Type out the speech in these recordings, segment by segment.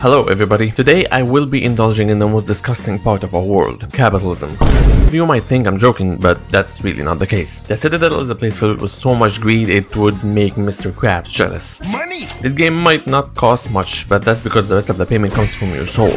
Hello everybody, today I will be indulging in the most disgusting part of our world, capitalism. You might think I'm joking, but that's really not the case. The Citadel is a place filled with so much greed it would make Mr. Krabs jealous. Money! This game might not cost much, but that's because the rest of the payment comes from your soul.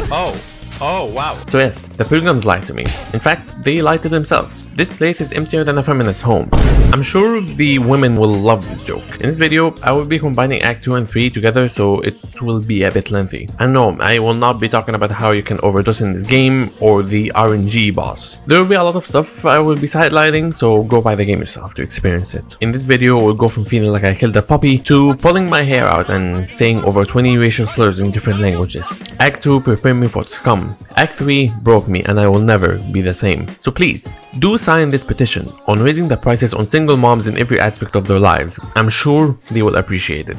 Oh, wow. So yes, the pilgrims lied to me. In fact, they lied to themselves. This place is emptier than a feminist home. I'm sure the women will love this joke. In this video, I will be combining Act 2 and 3 together, so it will be a bit lengthy. And no, I will not be talking about how you can overdose in this game or the RNG boss. There will be a lot of stuff I will be sidelining, so go buy the game yourself to experience it. In this video, we'll go from feeling like I killed a puppy to pulling my hair out and saying over 20 racial slurs in different languages. Act 2 prepared me for what's come. Act 3 broke me and I will never be the same. So please, do sign this petition on raising the prices on single moms in every aspect of their lives. I'm sure they will appreciate it.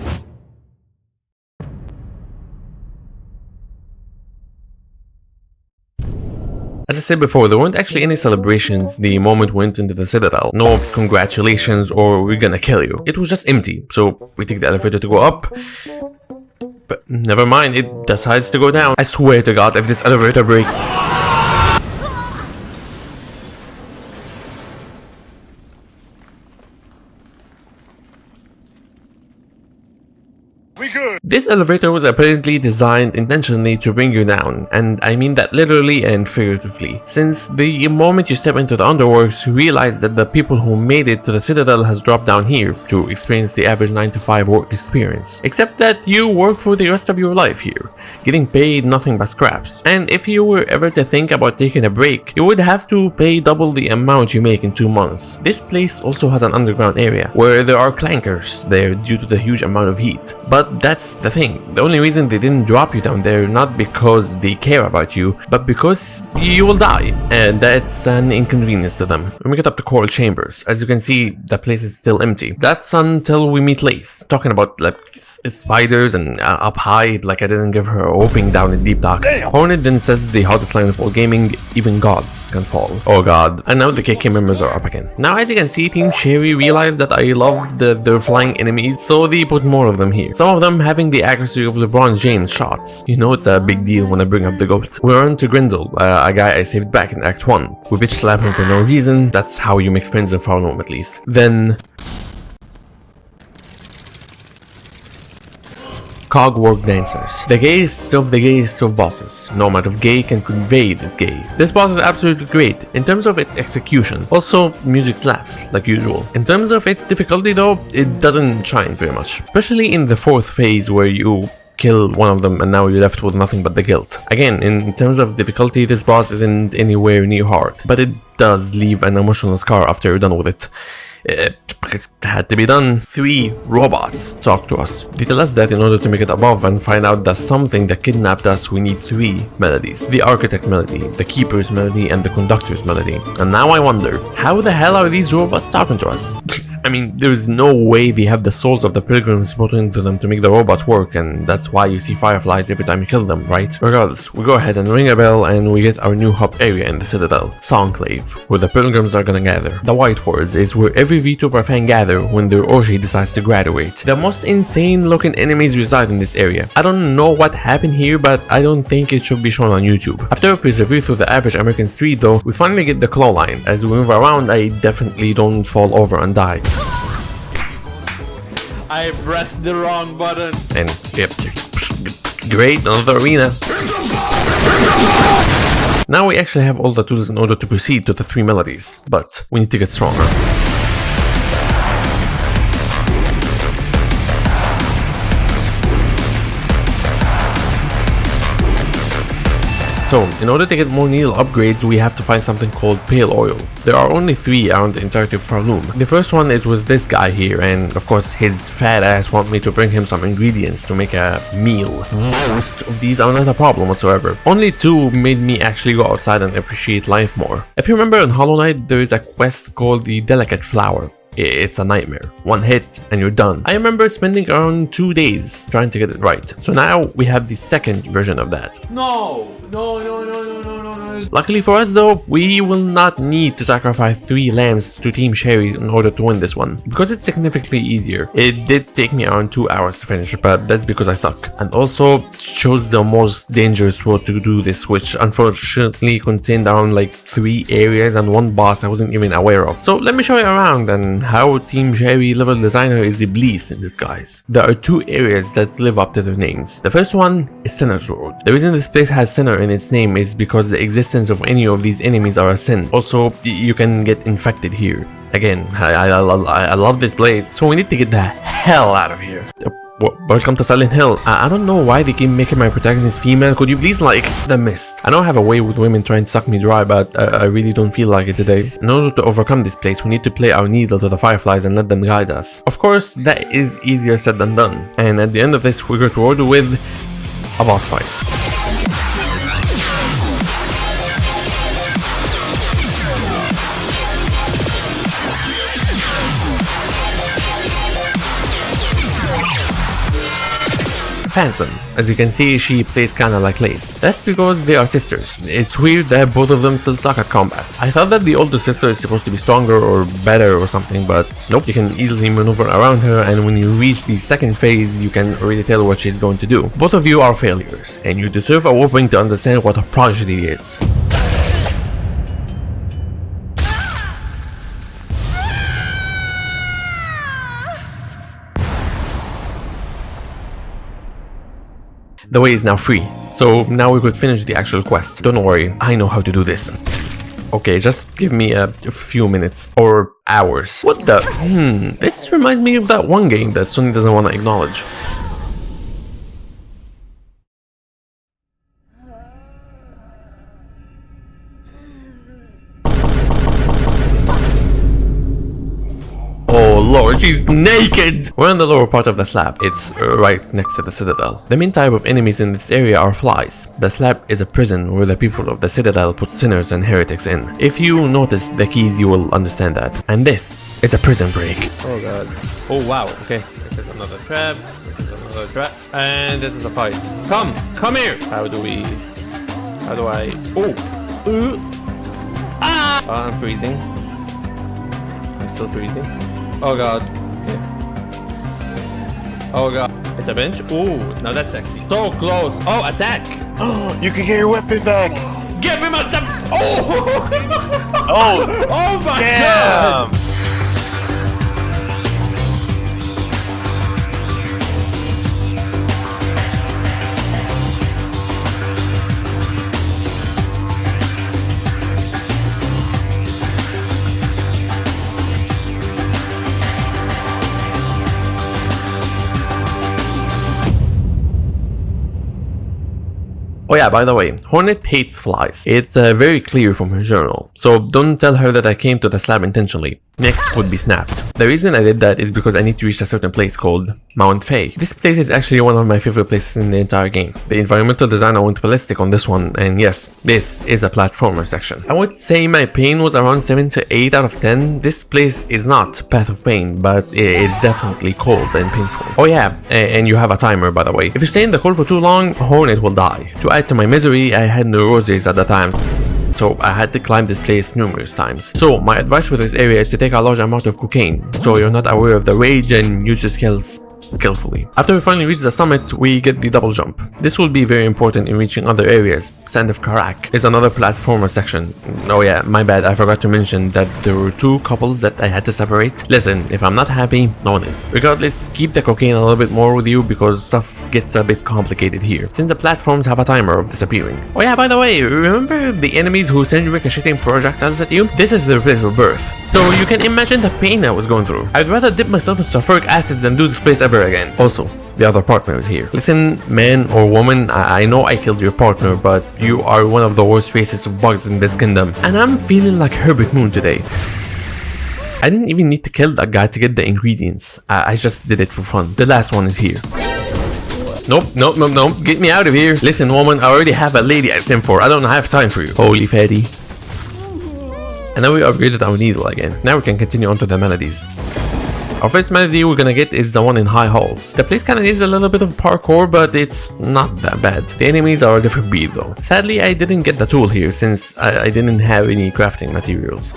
As I said before, there weren't actually any celebrations the moment we went into the Citadel. No congratulations or we're gonna kill you. It was just empty, so we take the elevator to go up. But never mind, it decides to go down. I swear to God, if this elevator breaks... We good. This elevator was apparently designed intentionally to bring you down, and I mean that literally and figuratively. Since the moment you step into the underworks, you realize that the people who made it to the Citadel has dropped down here to experience the average 9 to 5 work experience. Except that you work for the rest of your life here, getting paid nothing but scraps. And if you were ever to think about taking a break, you would have to pay double the amount you make in 2 months. This place also has an underground area, where there are clankers there due to the huge amount of heat. But that's the thing, the only reason they didn't drop you down there, not because they care about you, but because you will die, and that's an inconvenience to them. When we get up to Coral Chambers, as you can see, the place is still empty. That's until we meet Lace, talking about like spiders and up high, like I didn't give her a whooping down in Deep Docks. Hornet then says the hottest line of all gaming, even gods can fall. Oh god, and now the KK members are up again. Now as you can see, Team Cherry realized that I love their flying enemies, so they put more of them here. Some of them having the accuracy of LeBron James shots. You know it's a big deal when I bring up the GOAT. We're on to Grindel, a guy I saved back in Act 1. We bitch slap him for no reason, that's how you make friends in Far Home at least. Then... Cogwork Dancers. The gayest of bosses. No amount of gay can convey this gay. This boss is absolutely great in terms of its execution. Also, music slaps, like usual. In terms of its difficulty though, it doesn't shine very much. Especially in the 4th phase where you kill one of them and now you're left with nothing but the guilt. Again, in terms of difficulty, this boss isn't anywhere near hard, but it does leave an emotional scar after you're done with it. It had to be done. 3 robots talk to us. They tell us that in order to make it above and find out that something that kidnapped us, we need 3 melodies. The Architect melody, the Keeper's melody, and the Conductor's melody. And now I wonder, how the hell are these robots talking to us? I mean, there's no way they have the souls of the pilgrims put into them to make the robots work, and that's why you see fireflies every time you kill them, right? Regardless, we go ahead and ring a bell and we get our new hub area in the Citadel, Songclave, where the pilgrims are gonna gather. The White Words is where every VTuber fan gather when their orgy decides to graduate. The most insane looking enemies reside in this area. I don't know what happened here, but I don't think it should be shown on YouTube. After a persevere through the average American street though, we finally get the claw line. As we move around, I definitely don't fall over and die. I pressed the wrong button. And yep, great, another arena. Now we actually have all the tools in order to proceed to the 3 melodies, but we need to get stronger. So, in order to get more needle upgrades, we have to find something called Pale Oil. There are only 3 around the entirety of Farloom. The first one is with this guy here, and of course his fat ass wants me to bring him some ingredients to make a meal. Most of these are not a problem whatsoever. Only 2 made me actually go outside and appreciate life more. If you remember in Hollow Knight, there is a quest called the Delicate Flower. It's a nightmare. 1 hit and you're done. I remember spending around 2 days trying to get it right. So now we have the second version of that. No, no, no, no, no, no, no. god. Luckily for us though, we will not need to sacrifice 3 lambs to Team Sherry in order to win this one, because it's significantly easier. It did take me around 2 hours to finish, but that's because I suck. And also chose the most dangerous road to do this, which unfortunately contained around like 3 areas and 1 boss I wasn't even aware of. So let me show you around and how Team Sherry level designer is Iblis in disguise. There are 2 areas that live up to their names. The first one is Sinner's Road. The reason this place has Sinner in its name is because the existence of any of these enemies are a sin. Also, you can get infected here. Again, I love this place, so we need to get the hell out of here. Welcome to Silent Hill. I don't know why they keep making my protagonist female. Could you please like the mist? I don't have a way with women trying to suck me dry, but I really don't feel like it today. In order to overcome this place, we need to play our needle to the fireflies and let them guide us. Of course, that is easier said than done. And at the end of this, we're going to order with a boss fight. Phantom. As you can see, she plays kinda like Lace. That's because they are sisters. It's weird that both of them still suck at combat. I thought that the older sister is supposed to be stronger or better or something, but nope. You can easily maneuver around her, and when you reach the second phase, you can already tell what she's going to do. Both of you are failures, and you deserve a whooping to understand what a prodigy is. The way is now free, so now we could finish the actual quest. Don't worry, I know how to do this. Okay, just give me a few minutes or hours. What the? This reminds me of that one game that Sony doesn't want to acknowledge. Oh lord, she's naked! We're on the lower part of the slab. It's right next to the citadel. The main type of enemies in this area are flies. The slab is a prison where the people of the citadel put sinners and heretics in. If you notice the keys, you will understand that. And this is a prison break. Oh god. Oh wow, okay. This is another trap. This is another trap. And this is a fight. Come here! How do I... Oh! I'm freezing. I'm still freezing. Oh god. Yeah. Oh god. It's a bench? Ooh, now that's sexy. So close. Oh, attack! You can get your weapon back! Give me my stuff! Oh! Oh! Oh my Damn! god! Oh yeah, by the way, Hornet hates flies. It's very clear from her journal, so don't tell her that I came to the slab intentionally. Next would be Snapped. The reason I did that is because I need to reach a certain place called Mount Faye. This place is actually one of my favorite places in the entire game. The environmental designer went ballistic on this one, and yes, this is a platformer section. I would say my pain was around 7 to 8 out of 10. This place is not Path of Pain, but it's definitely cold and painful. Oh yeah, and you have a timer by the way. If you stay in the cold for too long, Hornet will die. To add to my misery, I had neuroses at the time, so I had to climb this place numerous times. So my advice for this area is to take a large amount of cocaine, so you're not aware of the rage and use your skills skillfully. After we finally reach the summit, we get the double jump. This will be very important in reaching other areas. Sand of Karak is another platformer section. Oh yeah, my bad, I forgot to mention that there were 2 couples that I had to separate. Listen, if I'm not happy, no one is. Regardless, keep the cocaine a little bit more with you because stuff gets a bit complicated here, since the platforms have a timer of disappearing. Oh yeah, by the way, remember the enemies who send ricocheting projectiles at you? This is their place of birth, so you can imagine the pain I was going through. I'd rather dip myself in sulfuric acids than do this place ever again. Also, the other partner is here. Listen, man or woman, I know I killed your partner, but you are one of the worst races of bugs in this kingdom, and I'm feeling like Herbert Moon today. I didn't even need to kill that guy to get the ingredients. I just did it for fun. The last one is here. Nope, get me out of here. Listen, woman, I already have a lady I sent for. I don't have time for you. Holy fatty. And now we upgraded our needle again. Now we can continue on to the melodies. Our first melody we're gonna get is the one in High Halls. The place kinda needs a little bit of parkour, but it's not that bad. The enemies are a different beat though. Sadly, I didn't get the tool here since I didn't have any crafting materials.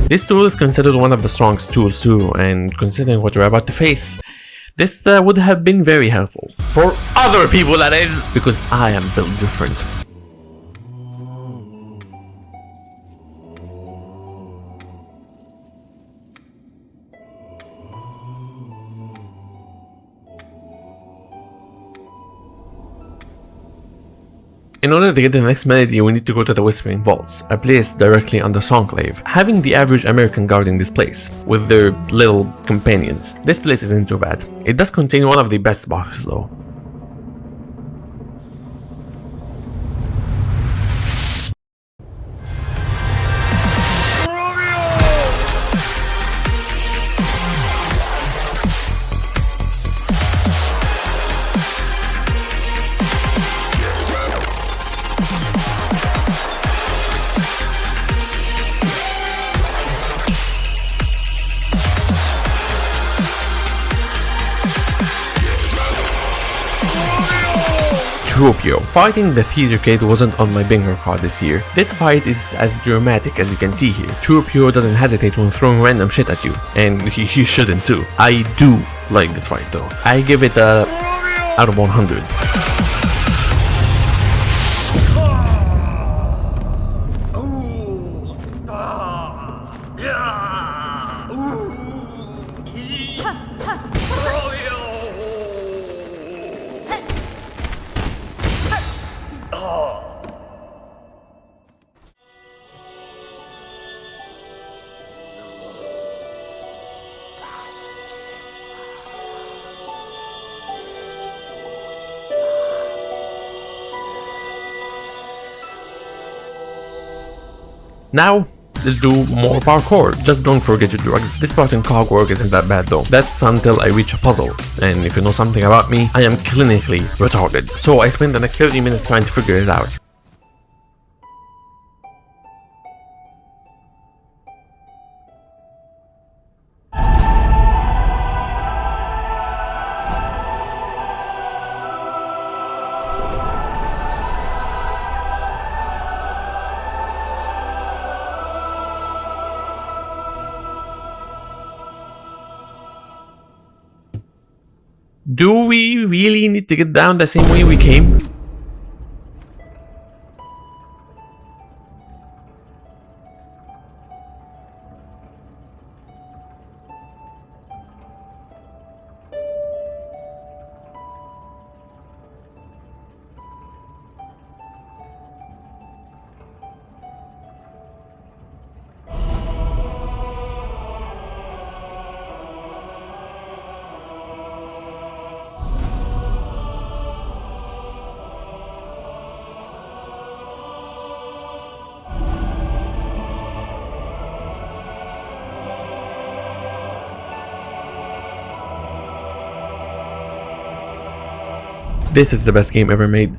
This tool is considered one of the strongest tools too, and considering what we're about to face, this would have been very helpful. For other people, that is, because I am built different. In order to get the next melody, we need to go to the Whispering Vaults, a place directly under Songclave. Having the average American guarding this place, with their little companions, this place isn't too bad. It does contain one of the best bosses though. Tropio. Fighting the Theater Kid wasn't on my bingo card this year. This fight is as dramatic as you can see here. Tropio doesn't hesitate when throwing random shit at you, and you shouldn't too. I do like this fight though. I give it a out of 100. Now, let's do more parkour. Just don't forget your drugs. This part in cogwork isn't that bad though. That's until I reach a puzzle. And if you know something about me, I am clinically retarded. So I spend the next 30 minutes trying to figure it out. Do we really need to get down the same way we came? This is the best game ever made.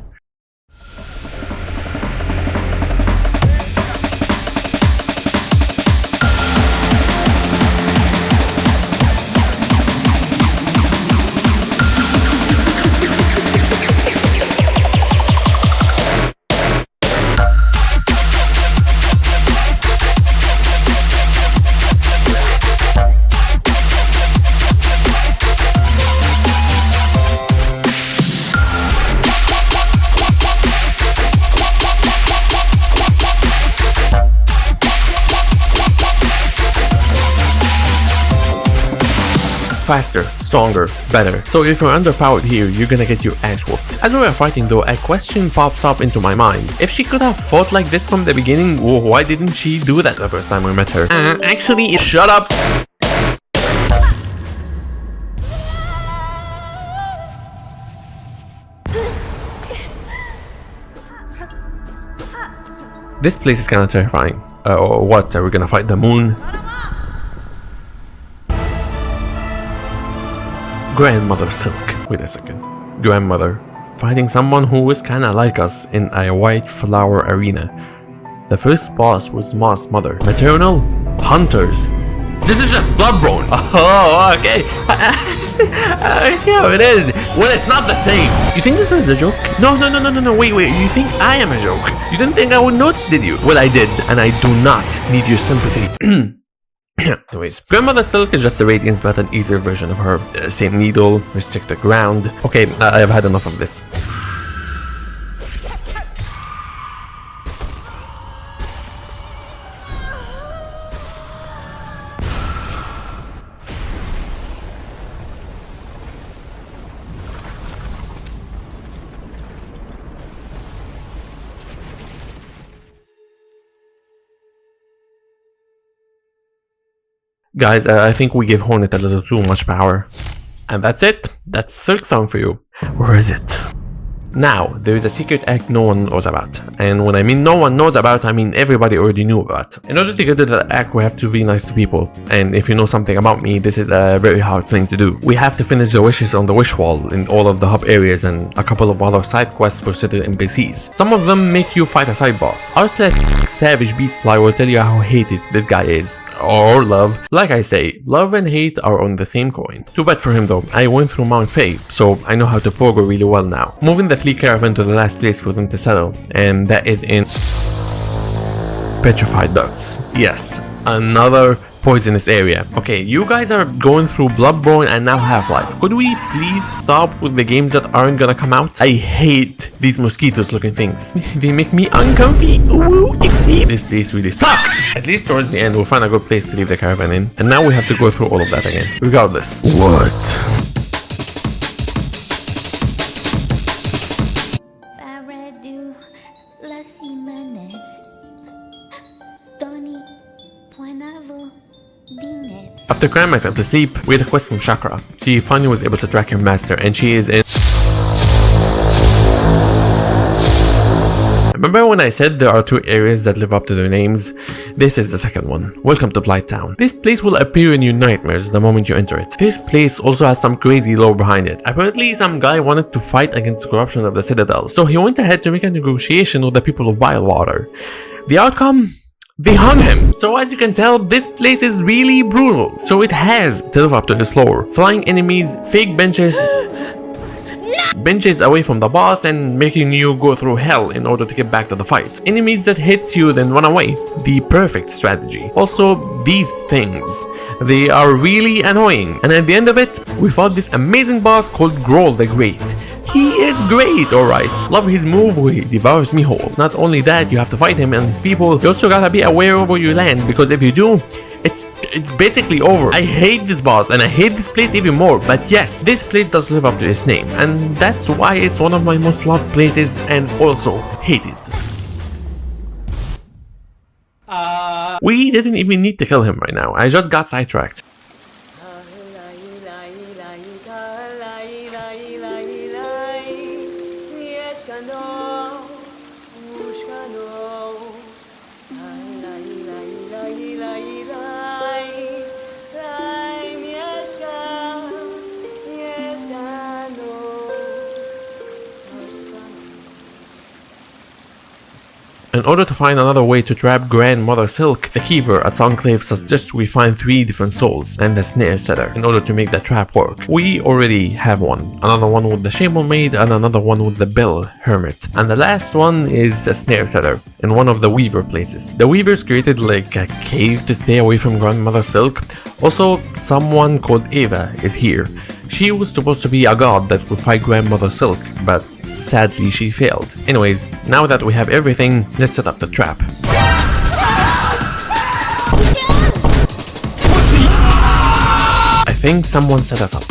Faster, stronger, better. So if you're underpowered here, you're gonna get your ass whooped. As we were fighting though, a question pops up into my mind. If she could have fought like this from the beginning, why didn't she do that the first time we met her? Actually, shut up! This place is kinda terrifying. What, are we gonna fight the moon? Grandmother Silk. Wait a second. Grandmother. Fighting someone who is kinda like us in a white flower arena. The first boss was Moss Mother. Maternal? Hunters. This is just Bloodborne. Oh, okay. I see how it is. Well, it's not the same. You think this is a joke? No. Wait. You think I am a joke? You didn't think I would notice, did you? Well, I did, and I do not need your sympathy. Anyways, Grandmother Silk is just a Radiance but an easier version of her. Same needle, restrict the ground. Okay, I've had enough of this. Guys, I think we give Hornet a little too much power. And that's it. That's Silksong for you. Where is it? Now, there is a secret act no one knows about. And when I mean no one knows about, I mean everybody already knew about. In order to get to that act, we have to be nice to people. And if you know something about me, this is a very hard thing to do. We have to finish the wishes on the wish wall in all of the hub areas and a couple of other side quests for certain NPCs. Some of them make you fight a side boss. Our savage beastfly will tell you how hated this guy is. Or love. Like I say, love and hate are on the same coin. Too bad for him though. I went through Mount Fae, so I know how to pogo really well now. Moving the Flea Caravan to the last place for them to settle, and that is in Petrified Ducks. Yes, another poisonous area. Okay, you guys are going through Bloodborne and now Half-Life. Could we please stop with the games that aren't gonna come out? I hate these mosquitoes looking things. They make me uncomfy. Ooh, XD. This place really sucks. At least towards the end, we'll find a good place to leave the caravan in. And now we have to go through all of that again. Regardless. What? After crying myself to sleep, we had a quest from Chakra. She finally was able to track her master, and she is in... Remember when I said there are two areas that live up to their names? This is the second one. Welcome to Blight Town. This place will appear in your nightmares the moment you enter it. This place also has some crazy lore behind it. Apparently some guy wanted to fight against the corruption of the Citadel, so he went ahead to make a negotiation with the people of Bylewater. The outcome? They hung him! So as you can tell, this place is really brutal. So it has to live up to its lore. Flying enemies, fake benches away from the boss and making you go through hell in order to get back to the fight. Enemies that hits you then run away. The perfect strategy. Also, these things. They are really annoying. And at the end of it, we fought this amazing boss called Grohl the Great. He is great, alright. Love his move where he devours me whole. Not only that, you have to fight him and his people. You also gotta be aware of where you land, because if you do, it's basically over. I hate this boss and I hate this place even more, but yes, this place does live up to its name, and that's why it's one of my most loved places and also hated. We didn't even need to kill him right now. I just got sidetracked. In order to find another way to trap Grandmother Silk, the Keeper at Sunclave suggests we find 3 different souls and the Snare Setter in order to make the trap work. We already have one, another one with the Shameful Maid and another one with the Bell Hermit. And the last one is a Snare Setter in one of the Weaver places. The Weavers created like a cave to stay away from Grandmother Silk. Also, someone called Ava is here. She was supposed to be a god that would fight Grandmother Silk, but sadly she failed. Anyways, now that we have everything, let's set up the trap. I think someone set us up.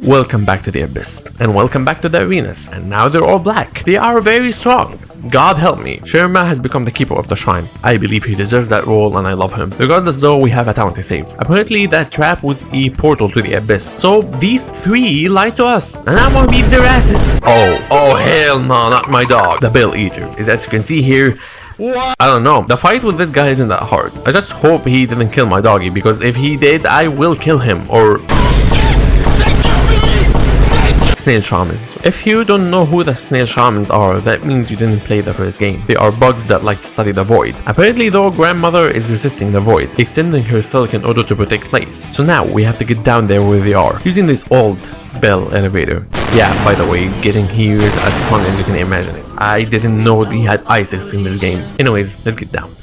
Welcome back to the Abyss, and welcome back to the arenas, and now they're all black. They are very strong. God help me. Sherma has become the keeper of the shrine. I believe he deserves that role and I love him. Regardless though, we have a town to save. Apparently that trap was a portal to the Abyss. So these 3 lied to us, and I'm gonna beat their asses. Oh hell no, not my dog. The Bell Eater is, as you can see here. What? I don't know. The fight with this guy isn't that hard. I just hope he didn't kill my doggy, because if he did, I will kill him, or... snail shamans. If you don't know who the snail shamans are, that means you didn't play the first game. They are bugs that like to study the void. Apparently though, grandmother is resisting the void, extending her silk in order to protect place. So now we have to get down there where they are, using this old bell elevator. Yeah, by the way, getting here is as fun as you can imagine it. I didn't know we had ISIS in this game. Anyways, let's get down.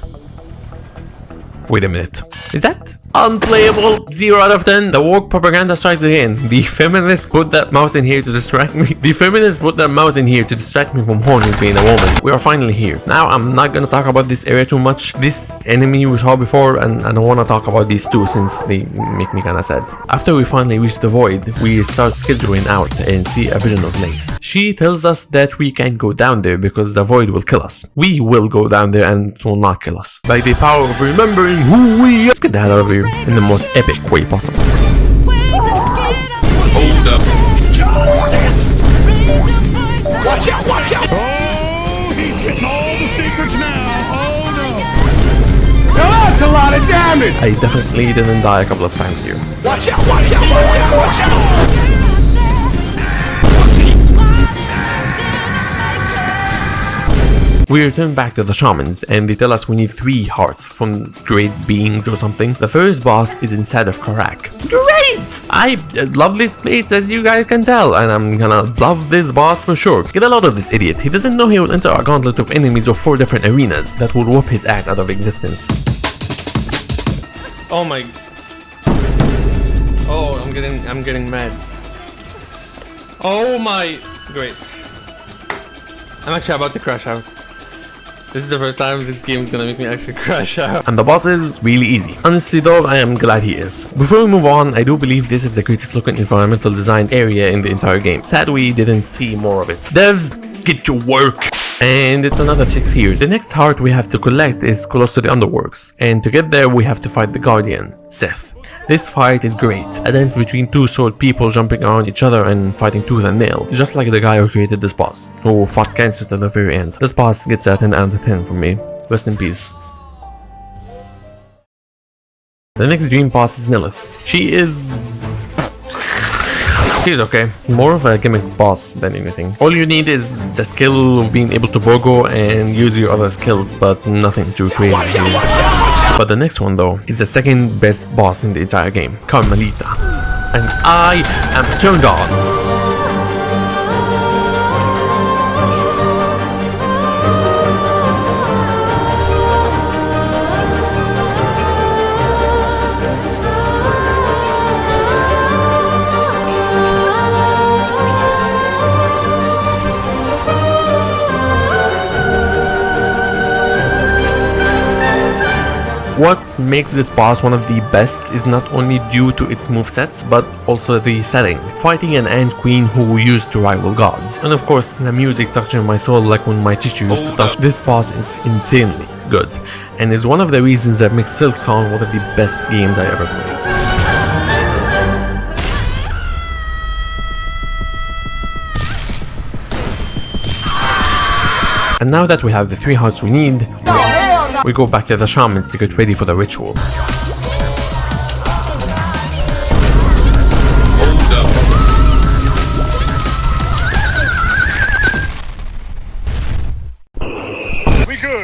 Wait a minute. Is that unplayable? 0 out of 10. The woke propaganda strikes again. The feminists put that mouse in here to distract me. The feminists put that mouse in here to distract me from Hornet being a woman. We are finally here. Now, I'm not gonna talk about this area too much. This enemy we saw before, and I don't wanna talk about these two since they make me kinda sad. After we finally reach the void, we start scheduling out and see a vision of Lace. She tells us that we can't go down there because the void will kill us. We will go down there and it will not kill us. By the power of remembering who we are. Let's get the hell out of here in the most epic way possible. Hold up. Watch out, watch out! Oh, he's getting all the secrets now. Oh no. Now that's a lot of damage! I definitely didn't die a couple of times here. Watch out, watch out, watch out, watch out! We return back to the shamans and they tell us we need 3 hearts from great beings or something. The first boss is inside of Karak. Great! I love this place as you guys can tell, and I'm gonna love this boss for sure. Get a load of this idiot. He doesn't know he will enter a gauntlet of enemies of 4 different arenas that will whoop his ass out of existence. Oh my. Oh, I'm getting mad. Oh my. Great. I'm actually about to crash out. This is the first time this game is gonna make me actually crash out. And the boss is really easy. Honestly though, I am glad he is. Before we move on, I do believe this is the greatest looking environmental design area in the entire game. Sad we didn't see more of it. Devs, get to work! And it's another 6 years. The next heart we have to collect is close to the Underworks, and to get there we have to fight the Guardian, Seth. This fight is great, a dance between 2 sword people jumping around each other and fighting tooth and nail, just like the guy who created this boss, who fought cancer to the very end. This boss gets a 10 out of 10 from me. Rest in peace. The next dream boss is Nilith. She's okay. More of a gimmick boss than anything. All you need is the skill of being able to BOGO and use your other skills, but nothing too crazy. But the next one though is the second best boss in the entire game, Carmelita. And I am turned on. What makes this boss one of the best is not only due to its movesets, but also the setting. Fighting an ant queen who used to rival gods. And of course, the music touching my soul like when my teacher used to touch. This boss is insanely good, and is one of the reasons that makes Silksong one of the best games I ever played. And now that we have the 3 hearts we need, we go back to the shamans to get ready for the ritual.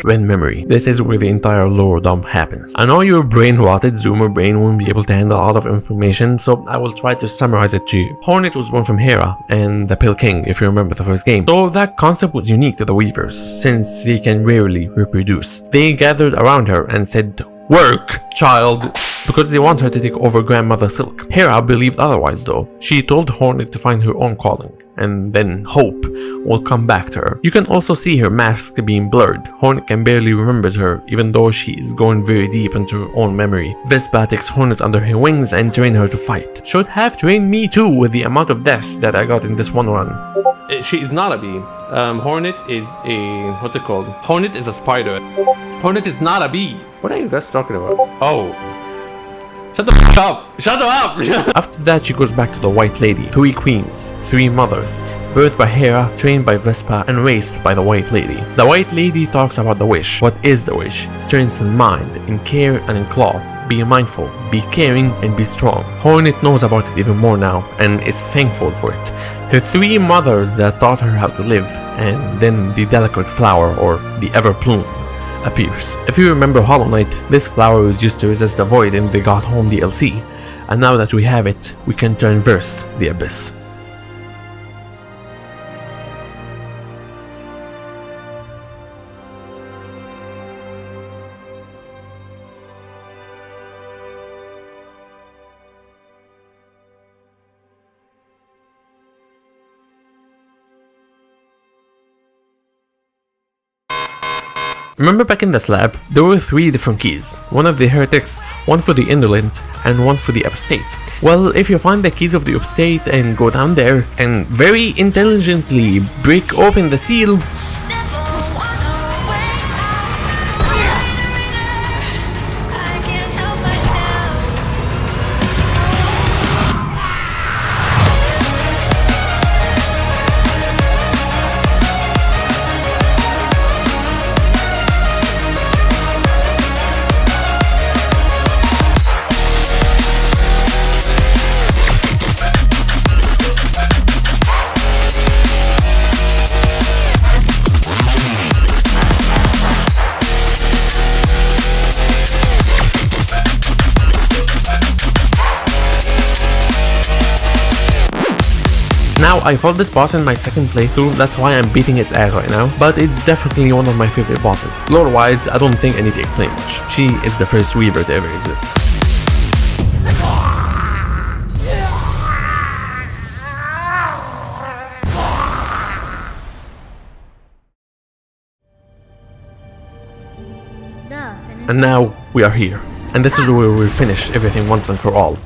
Ren memory. This is where the entire lore dump happens. I know your brain rotted zoomer brain won't be able to handle all of information, so I will try to summarize it to you. Hornet was born from Hera and the Pale King, if you remember the first game. So that concept was unique to the Weavers, since they can rarely reproduce. They gathered around her and said, "Work, child," because they want her to take over Grandmother Silk. Hera believed otherwise though. She told Hornet to find her own calling, and then hope will come back to her. You can also see her mask being blurred. Hornet can barely remember her, even though she is going very deep into her own memory. Vespa takes Hornet under her wings and train her to fight. Should have trained me too with the amount of deaths that I got in this one run. She is not a bee. Hornet is a... what's it called? Hornet is a spider. Hornet is not a bee. What are you guys talking about? Oh. Shut the f up! Shut up! After that, she goes back to the White Lady. 3 queens, 3 mothers, birthed by Hera, trained by Vespa, and raised by the White Lady. The White Lady talks about the wish. What is the wish? Strength in mind, in care, and in claw. be mindful, be caring, and be strong. Hornet knows about it even more now, and is thankful for it. Her 3 mothers that taught her how to live, and then the delicate flower, or the ever plume, appears. If you remember Hollow Knight, this flower was used to resist the void in the Got Home DLC, and now that we have it, we can traverse the abyss. Remember back in the slab, there were 3 different keys. One of the heretics, one for the indolent, and one for the upstate. Well, if you find the keys of the upstate and go down there and very intelligently break open the seal, now, I fought this boss in my second playthrough, that's why I'm beating his ass right now, but it's definitely one of my favorite bosses. Lore-wise, I don't think I need to explain much. She is the first Weaver to ever exist. And now, we are here. And this is where we'll finish everything once and for all.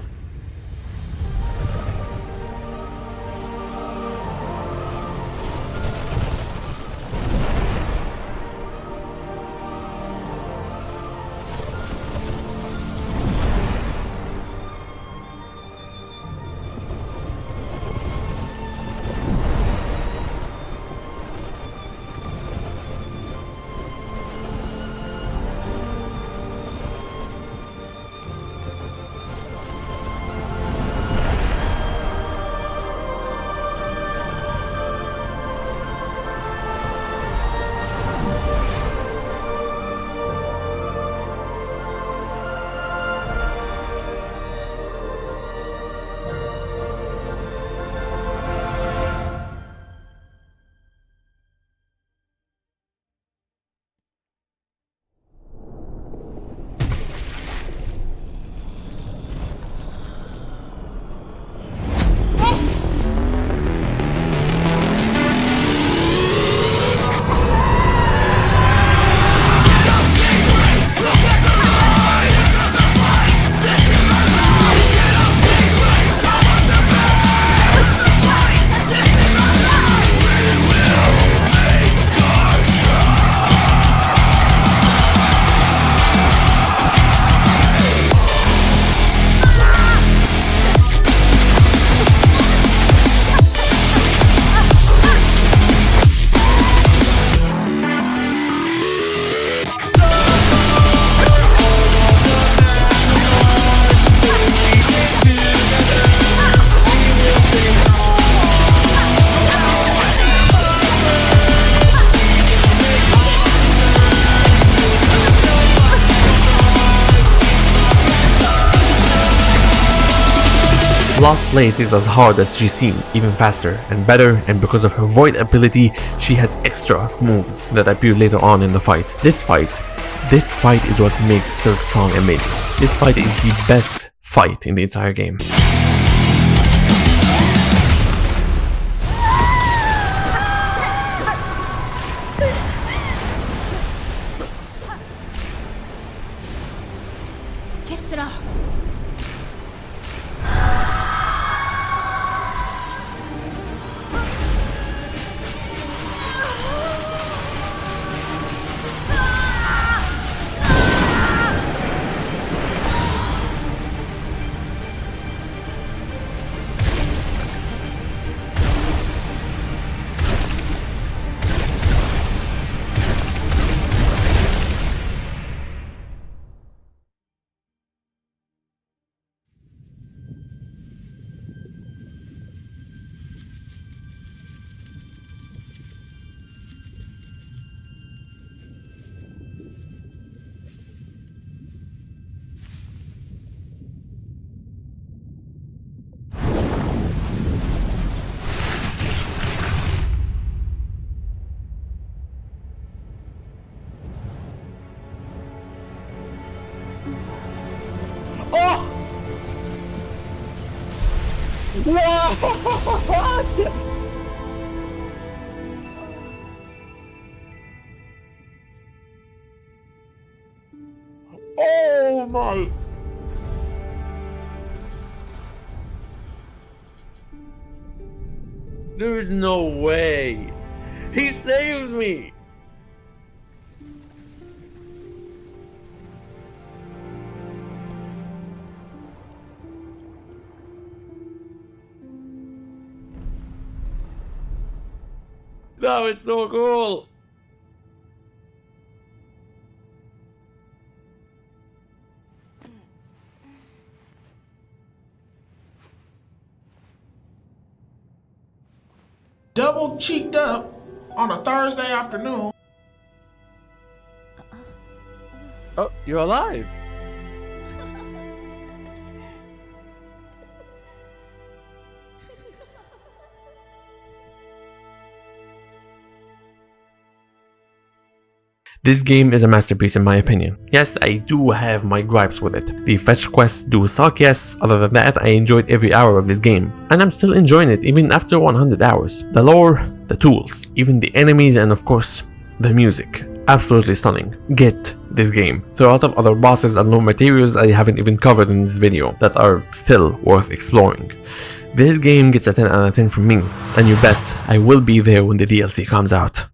Lost Lace is as hard as she seems, even faster and better, and because of her void ability, she has extra moves that appear later on in the fight. This fight is what makes Silksong amazing. This fight is the best fight in the entire game. What? Oh my. There is no way. He saved me. That was so cool. Double cheeked up on a Thursday afternoon. Oh, you're alive. This game is a masterpiece in my opinion. Yes, I do have my gripes with it. The fetch quests do suck, yes. Other than that, I enjoyed every hour of this game. And I'm still enjoying it even after 100 hours. The lore, the tools, even the enemies, and of course, the music. Absolutely stunning. Get this game. There are a lot of other bosses and lore materials I haven't even covered in this video that are still worth exploring. This game gets a 10 out of 10 from me, and you bet I will be there when the DLC comes out.